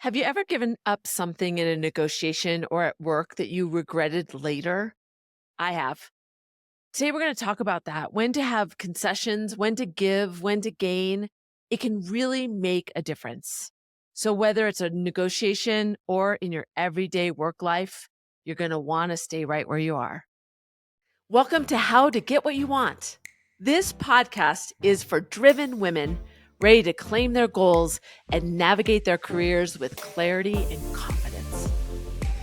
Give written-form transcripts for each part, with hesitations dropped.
Have you ever given up something in a negotiation or at work that you regretted later? I have. Today, we're going to talk about that when to have concessions, when to give, when to gain. It can really make a difference. So, whether it's a negotiation or in your everyday work life, you're going to want to stay right where you are. Welcome to How to Get What You Want. This podcast is for driven women ready to claim their goals and navigate their careers with clarity and confidence.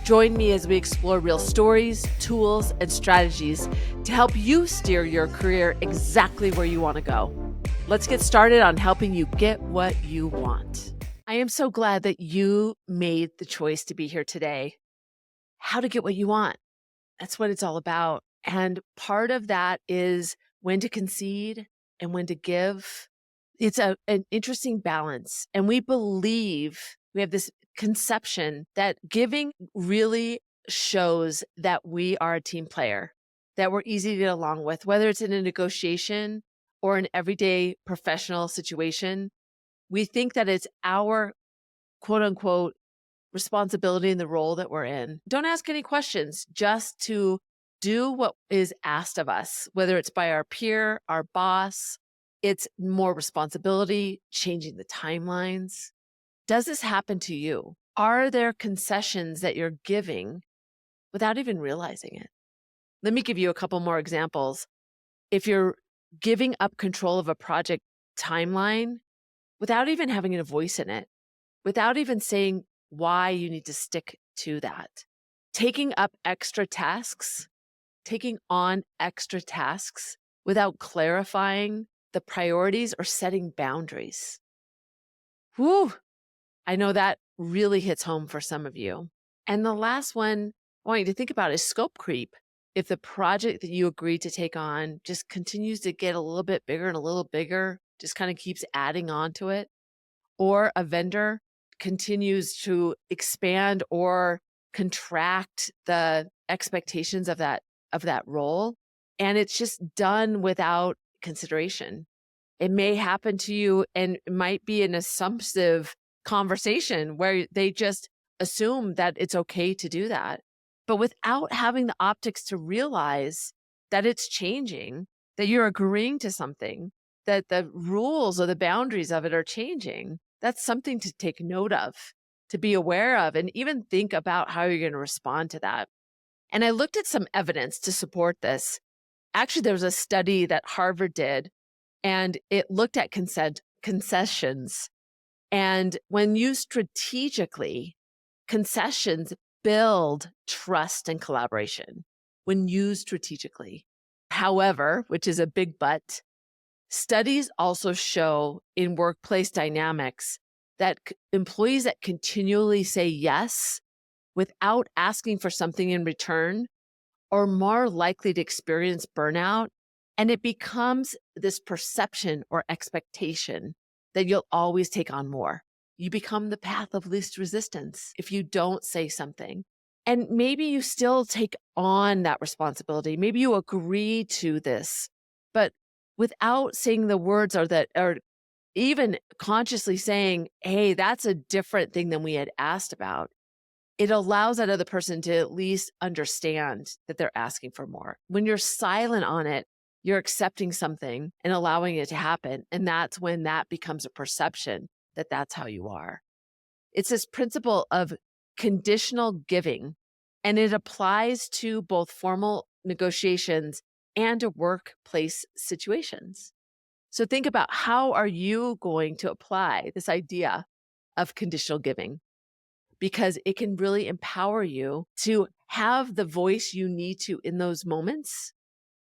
Join me as we explore real stories, tools, and strategies to help you steer your career exactly where you want to go. Let's get started on helping you get what you want. I am so glad that you made the choice to be here today. How to get what you want. That's what it's all about. And part of that is when to concede and when to give. It's an interesting balance. And we have this conception that giving really shows that we are a team player, that we're easy to get along with, whether it's in a negotiation or an everyday professional situation. We think that it's our quote unquote responsibility in the role that we're in. Don't ask any questions, just to do what is asked of us, whether it's by our peer, our boss. It's more responsibility, changing the timelines. Does this happen to you? Are there concessions that you're giving without even realizing it? Let me give you a couple more examples. If you're giving up control of a project timeline without even having a voice in it, without even saying why you need to stick to that, taking on extra tasks without clarifying the priorities or setting boundaries. Whew, I know that really hits home for some of you. And the last one I want you to think about is scope creep. If the project that you agreed to take on just continues to get a little bit bigger and a little bigger, just kind of keeps adding on to it, or a vendor continues to expand or contract the expectations of that role, and it's just done without consideration. It may happen to you, and it might be an assumptive conversation where they just assume that it's okay to do that, but without having the optics to realize that it's changing, that you're agreeing to something, that the rules or the boundaries of it are changing. That's something to take note of, to be aware of, and even think about how you're going to respond to that. And I looked at some evidence to support this. Actually, there was a study that Harvard did, and it looked at concessions. And when used strategically, concessions build trust and collaboration when used strategically. However, which is a big but, studies also show in workplace dynamics that employees that continually say yes without asking for something in return are more likely to experience burnout. And it becomes this perception or expectation that you'll always take on more. You become the path of least resistance if you don't say something. And maybe you still take on that responsibility. Maybe you agree to this, but without saying the words or even consciously saying, hey, that's a different thing than we had asked about, it allows that other person to at least understand that they're asking for more. When you're silent on it, you're accepting something and allowing it to happen. And that's when that becomes a perception that that's how you are. It's this principle of conditional giving, and it applies to both formal negotiations and to workplace situations. So think about, how are you going to apply this idea of conditional giving? Because it can really empower you to have the voice you need to in those moments.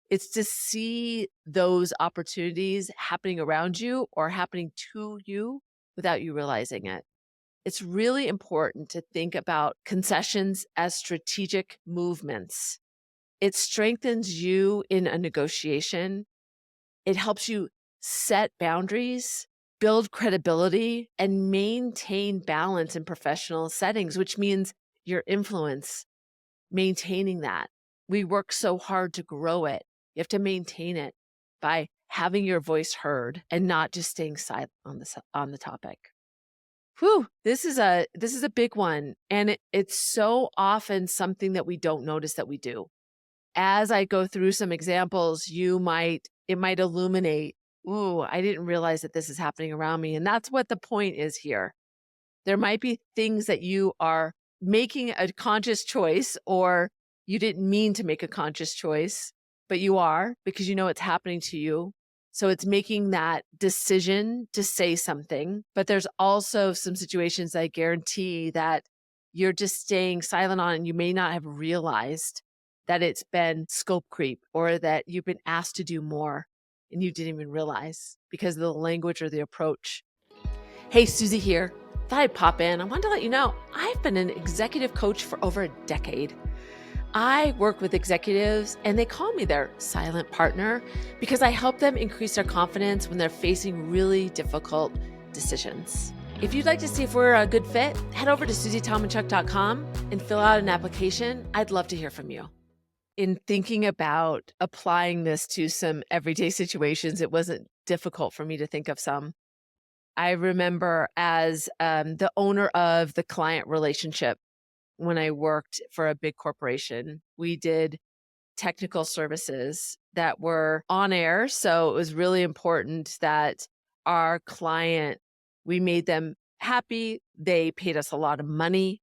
It's to see those opportunities happening around you or happening to you without you realizing it. It's really important to think about concessions as strategic movements. It strengthens you in a negotiation. It helps you set boundaries, build credibility, and maintain balance in professional settings, which means your influence, maintaining that. We work so hard to grow it. You have to maintain it by having your voice heard and not just staying silent on the topic. Whew, this is a big one, and it's so often something that we don't notice that we do. As I go through some examples, it might illuminate, "Ooh, I didn't realize that this is happening around me." And that's what the point is here. There might be things that you are making a conscious choice, or you didn't mean to make a conscious choice, but you are because you know it's happening to you. So it's making that decision to say something. But there's also some situations I guarantee that you're just staying silent on, and you may not have realized that it's been scope creep or that you've been asked to do more and you didn't even realize because of the language or the approach. Hey, Susie here. Thought I'd pop in. I wanted to let you know I've been an executive coach for over a decade. I work with executives and they call me their silent partner because I help them increase their confidence when they're facing really difficult decisions. If you'd like to see if we're a good fit, head over to susietomandchuck.com and fill out an application. I'd love to hear from you. In thinking about applying this to some everyday situations, it wasn't difficult for me to think of some. I remember as the owner of the client relationship when I worked for a big corporation, we did technical services that were on air. So it was really important that our client, we made them happy. They paid us a lot of money,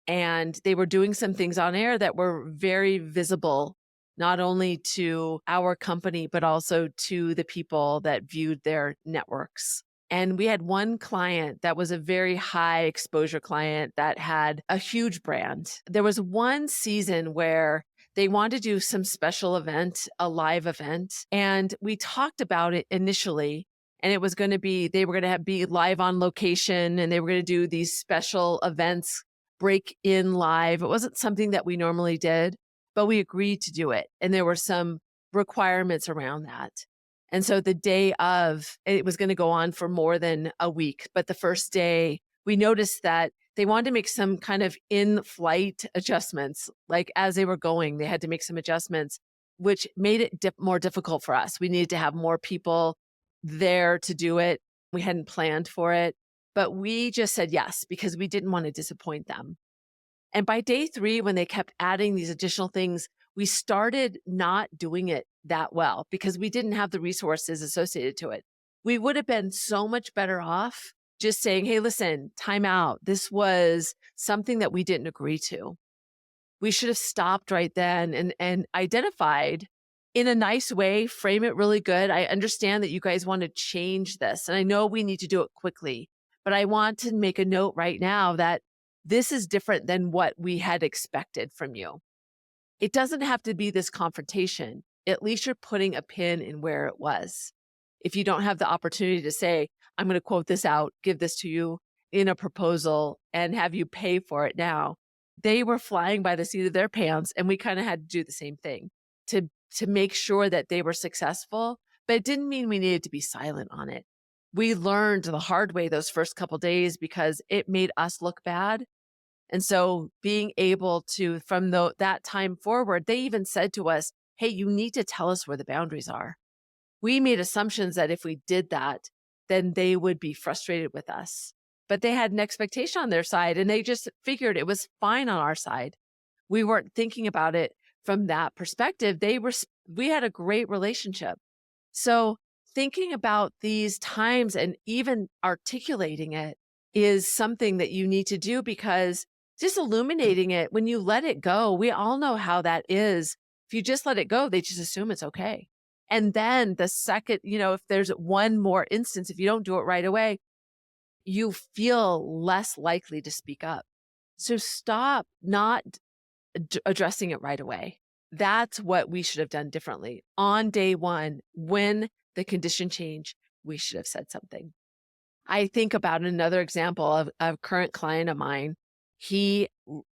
and they were doing some things on air that were very visible, not only to our company, but also to the people that viewed their networks. And we had one client that was a very high exposure client that had a huge brand. There was one season where they wanted to do some special event, a live event. And we talked about it initially. And it was going to be, they were going to be live on location, and they were going to do these special events, break in live. It wasn't something that we normally did, but we agreed to do it. And there were some requirements around that. And so the day of, it was going to go on for more than a week. But the first day, we noticed that they wanted to make some kind of in-flight adjustments. Like as they were going, they had to make some adjustments, which made it more difficult for us. We needed to have more people there to do it. We hadn't planned for it, but we just said yes because we didn't want to disappoint them. And by day 3, when they kept adding these additional things, we started not doing it that well because we didn't have the resources associated to it. We would have been so much better off just saying, hey, listen, time out. This was something that we didn't agree to. We should have stopped right then and identified in a nice way, frame it really good. I understand that you guys want to change this, and I know we need to do it quickly, but I want to make a note right now that this is different than what we had expected from you. It doesn't have to be this confrontation. At least you're putting a pin in where it was. If you don't have the opportunity to say, I'm going to quote this out, give this to you in a proposal and have you pay for it now, they were flying by the seat of their pants, and we kind of had to do the same thing to make sure that they were successful, but it didn't mean we needed to be silent on it. We learned the hard way those first couple days because it made us look bad. And so being able to, from that time forward, they even said to us, hey, you need to tell us where the boundaries are. We made assumptions that if we did that, then they would be frustrated with us. But they had an expectation on their side, and they just figured it was fine on our side. We weren't thinking about it from that perspective. We had a great relationship. So thinking about these times and even articulating it is something that you need to do, because just illuminating it, when you let it go, we all know how that is. If you just let it go, they just assume it's okay. And then the second, if there's one more instance, if you don't do it right away, you feel less likely to speak up. So stop not addressing it right away. That's what we should have done differently. On day 1, when the condition changed, we should have said something. I think about another example of a current client of mine. He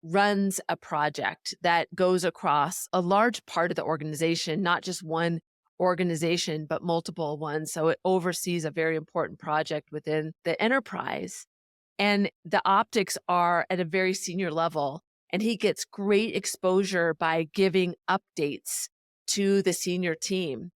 runs a project that goes across a large part of the organization, not just one organization, but multiple ones. So it oversees a very important project within the enterprise. And the optics are at a very senior level. And he gets great exposure by giving updates to the senior team.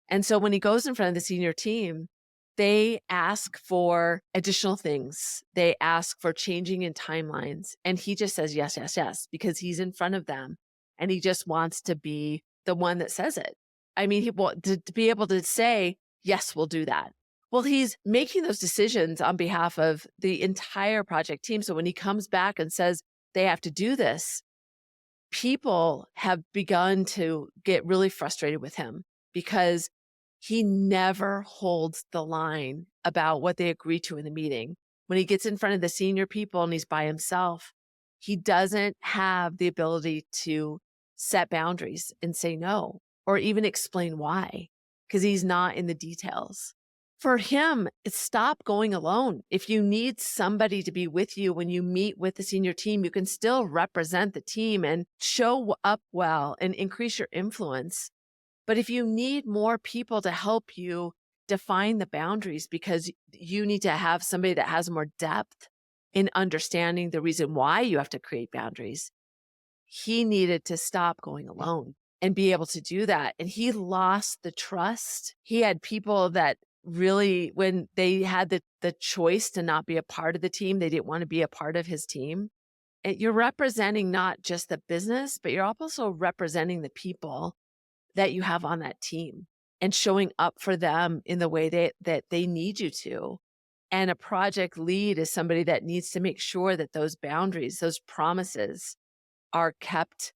And so when he goes in front of the senior team, they ask for additional things. They ask for changing in timelines. And he just says, yes, yes, yes, because he's in front of them and he just wants to be the one that says it. I mean, to be able to say, yes, we'll do that. Well, he's making those decisions on behalf of the entire project team. So when he comes back and says they have to do this, people have begun to get really frustrated with him because he never holds the line about what they agree to in the meeting. When he gets in front of the senior people and he's by himself, he doesn't have the ability to set boundaries and say no, or even explain why, because he's not in the details. For him, it's stop going alone. If you need somebody to be with you when you meet with the senior team, you can still represent the team and show up well and increase your influence. But if you need more people to help you define the boundaries because you need to have somebody that has more depth in understanding the reason why you have to create boundaries, he needed to stop going alone and be able to do that. And he lost the trust. He had people that really, when they had the choice to not be a part of the team, they didn't want to be a part of his team. And you're representing not just the business, but you're also representing the people that you have on that team and showing up for them in the way that they need you to. And a project lead is somebody that needs to make sure that those boundaries, those promises are kept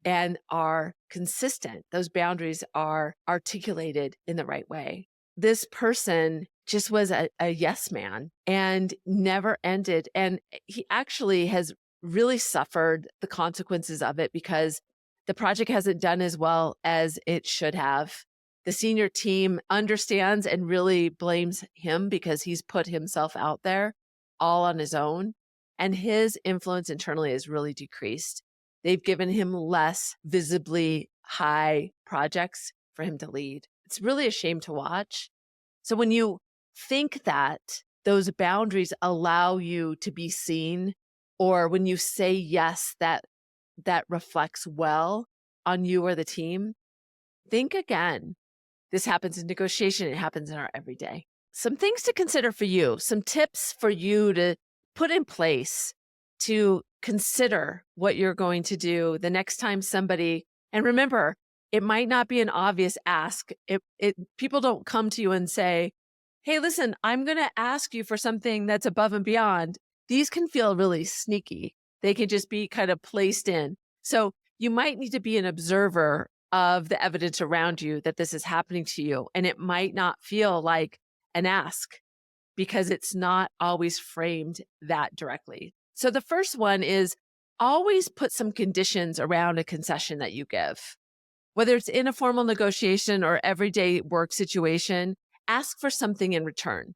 and are consistent. Those boundaries are articulated in the right way. This person just was a yes man and never ended. And he actually has really suffered the consequences of it because the project hasn't done as well as it should have. The senior team understands and really blames him because he's put himself out there all on his own. And his influence internally has really decreased. They've given him less visibly high projects for him to lead. It's really a shame to watch. So when you think that those boundaries allow you to be seen, or when you say yes, that reflects well on you or the team, think again. This happens in negotiation. It happens in our everyday. Some things to consider for you, some tips for you to put in place to consider what you're going to do the next time somebody, and remember, it might not be an obvious ask. People don't come to you and say, hey, listen, I'm going to ask you for something that's above and beyond. These can feel really sneaky. They can just be kind of placed in. So you might need to be an observer of the evidence around you that this is happening to you. And it might not feel like an ask because it's not always framed that directly. So the first one is always put some conditions around a concession that you give. Whether it's in a formal negotiation or everyday work situation, ask for something in return.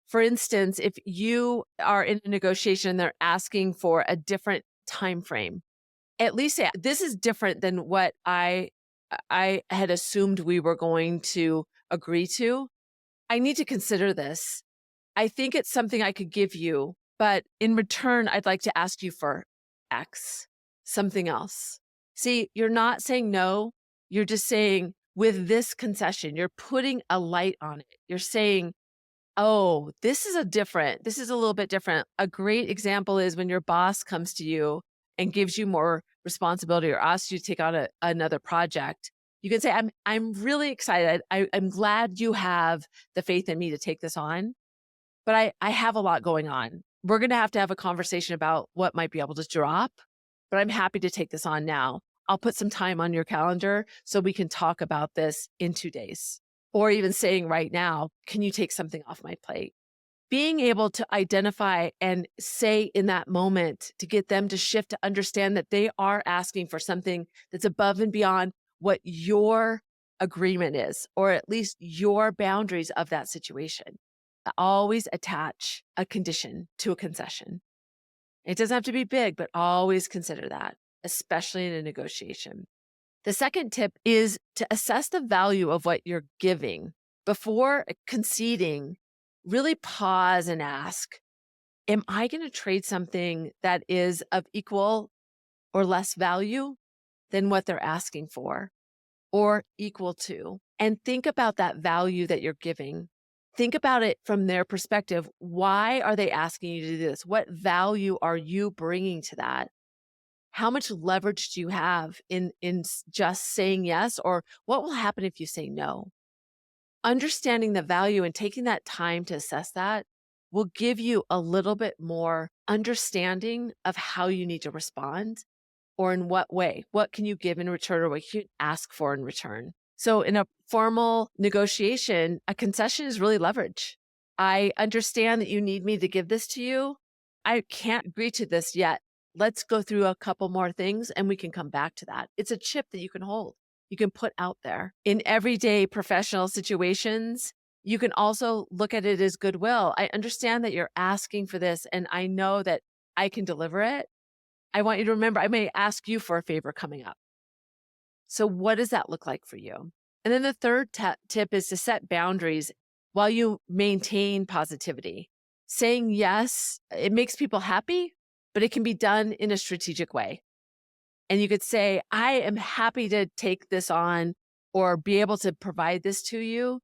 For instance, if you are in a negotiation, they're asking for a different time frame, at least say, this is different than what I had assumed we were going to agree to. I need to consider this. I think it's something I could give you, but in return, I'd like to ask you for X, something else. See, you're not saying no. You're just saying with this concession, you're putting a light on it. You're saying, oh, this is a little bit different. A great example is when your boss comes to you and gives you more responsibility or asks you to take on another project. You can say, I'm really excited. I'm glad you have the faith in me to take this on, but I have a lot going on. We're going to have a conversation about what might be able to drop, but I'm happy to take this on now. I'll put some time on your calendar so we can talk about this in 2 days. Or even saying right now, can you take something off my plate? Being able to identify and say in that moment to get them to shift to understand that they are asking for something that's above and beyond what your agreement is, or at least your boundaries of that situation. Always attach a condition to a concession. It doesn't have to be big, but always consider that, especially in a negotiation. The second tip is to assess the value of what you're giving. Before conceding, really pause and ask, am I going to trade something that is of equal or less value than what they're asking for, or equal to? And think about that value that you're giving. Think about it from their perspective. Why are they asking you to do this? What value are you bringing to that? How much leverage do you have in just saying yes? Or what will happen if you say no? Understanding the value and taking that time to assess that will give you a little bit more understanding of how you need to respond or in what way. What can you give in return or what can you ask for in return? So in a formal negotiation, a concession is really leverage. I understand that you need me to give this to you. I can't agree to this yet. Let's go through a couple more things and we can come back to that. It's a chip that you can hold, you can put out there. In everyday professional situations, you can also look at it as goodwill. I understand that you're asking for this and I know that I can deliver it. I want you to remember, I may ask you for a favor coming up. So what does that look like for you? And then the third tip is to set boundaries while you maintain positivity. Saying yes, it makes people happy, but it can be done in a strategic way. And you could say, I am happy to take this on or be able to provide this to you.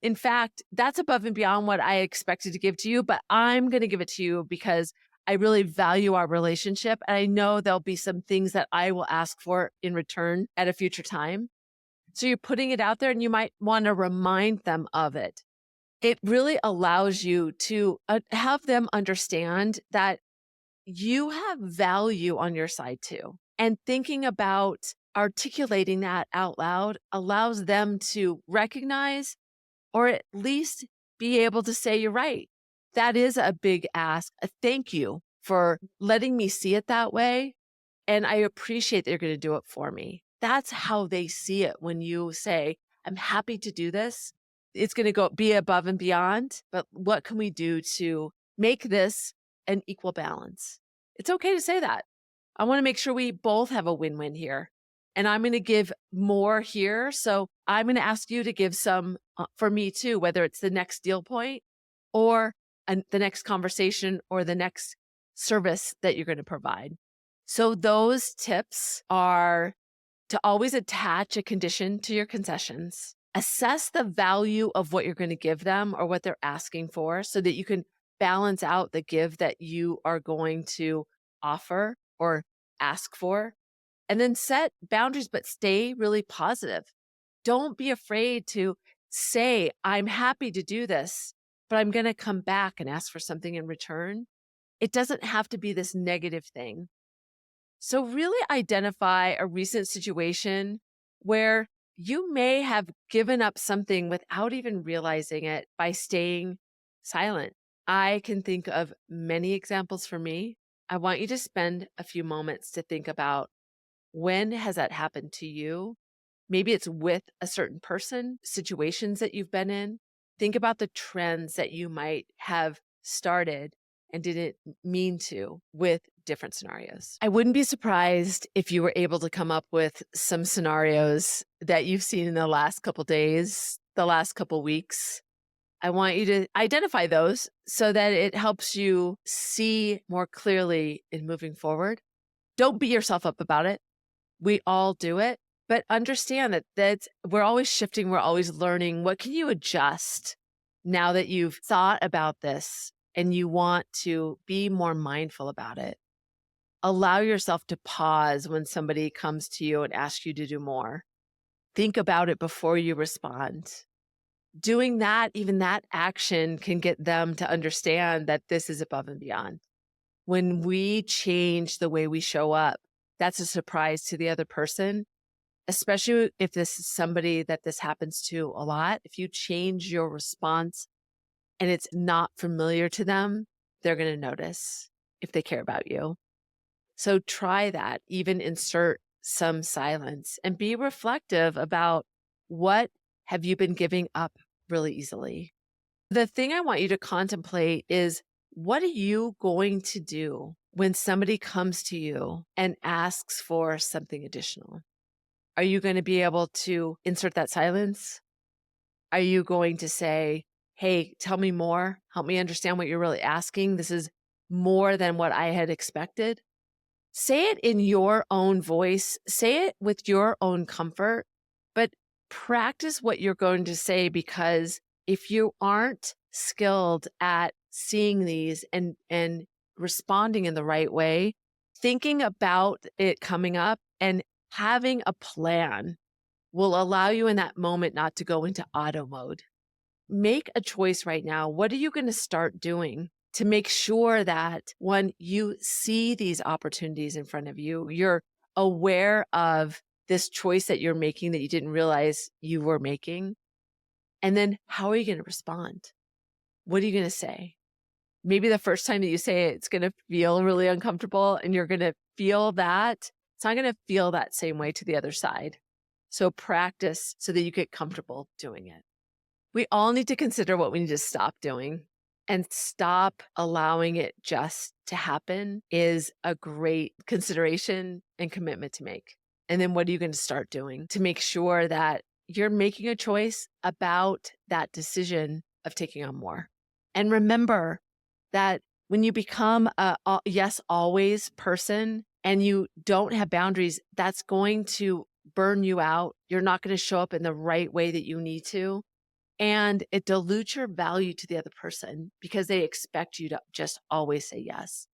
In fact, that's above and beyond what I expected to give to you, but I'm going to give it to you because I really value our relationship. And I know there'll be some things that I will ask for in return at a future time. So you're putting it out there and you might want to remind them of it. It really allows you to have them understand that you have value on your side too. And thinking about articulating that out loud allows them to recognize or at least be able to say, you're right. That is a big ask. Thank you for letting me see it that way. And I appreciate that you're going to do it for me. That's how they see it when you say, I'm happy to do this. It's going to be above and beyond, but what can we do to make this an equal balance? It's okay to say that. I want to make sure we both have a win-win here. And I'm going to give more here. So I'm going to ask you to give some for me too, whether it's the next deal point or the next conversation or the next service that you're going to provide. So those tips are to always attach a condition to your concessions. Assess the value of what you're going to give them or what they're asking for so that you can balance out the give that you are going to offer or ask for. And then set boundaries, but stay really positive. Don't be afraid to say, I'm happy to do this, but I'm going to come back and ask for something in return. It doesn't have to be this negative thing. So really identify a recent situation where you may have given up something without even realizing it by staying silent. I can think of many examples for me. I want you to spend a few moments to think about, when has that happened to you? Maybe it's with a certain person, situations that you've been in. Think about the trends that you might have started and didn't mean to with different scenarios. I wouldn't be surprised if you were able to come up with some scenarios that you've seen in the last couple days, the last couple weeks. I want you to identify those so that it helps you see more clearly in moving forward. Don't beat yourself up about it. We all do it, but understand that we're always shifting. We're always learning. What can you adjust now that you've thought about this and you want to be more mindful about it? Allow yourself to pause when somebody comes to you and asks you to do more. Think about it before you respond. Doing that, even that action can get them to understand that this is above and beyond. When we change the way we show up, that's a surprise to the other person, especially if this is somebody that this happens to a lot. If you change your response and it's not familiar to them, they're going to notice if they care about you. So try that, even insert some silence and be reflective about, what have you been giving up really easily? The thing I want you to contemplate is, what are you going to do when somebody comes to you and asks for something additional? Are you going to be able to insert that silence? Are you going to say, hey, tell me more, help me understand what you're really asking? This is more than what I had expected. Say it in your own voice, say it with your own comfort, but practice what you're going to say, because if you aren't skilled at seeing these and responding in the right way, thinking about it coming up and having a plan will allow you in that moment not to go into auto mode. Make a choice right now. What are you going to start doing to make sure that when you see these opportunities in front of you, you're aware of this choice that you're making that you didn't realize you were making? And then how are you going to respond? What are you going to say? Maybe the first time that you say it, it's going to feel really uncomfortable and you're going to feel that. It's not going to feel that same way to the other side. So practice so that you get comfortable doing it. We all need to consider what we need to stop doing, and stop allowing it just to happen is a great consideration and commitment to make. And then what are you going to start doing to make sure that you're making a choice about that decision of taking on more? And remember that when you become a yes, always person and you don't have boundaries, that's going to burn you out. You're not going to show up in the right way that you need to. And it dilutes your value to the other person because they expect you to just always say yes.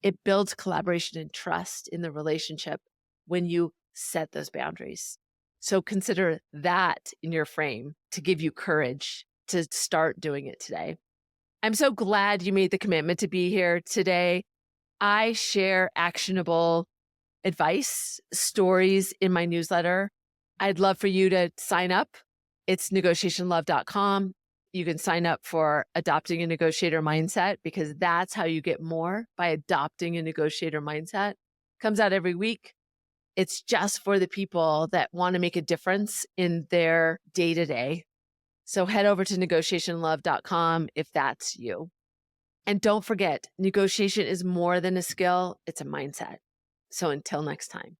It builds collaboration and trust in the relationship when you set those boundaries. So consider that in your frame to give you courage to start doing it today. I'm so glad you made the commitment to be here today. I share actionable advice, stories in my newsletter. I'd love for you to sign up. It's negotiationlove.com. You can sign up for Adopting a Negotiator Mindset because that's how you get more, by adopting a negotiator mindset. Comes out every week. It's just for the people that want to make a difference in their day-to-day. So head over to negotiationlove.com if that's you. And don't forget, negotiation is more than a skill, it's a mindset. So until next time.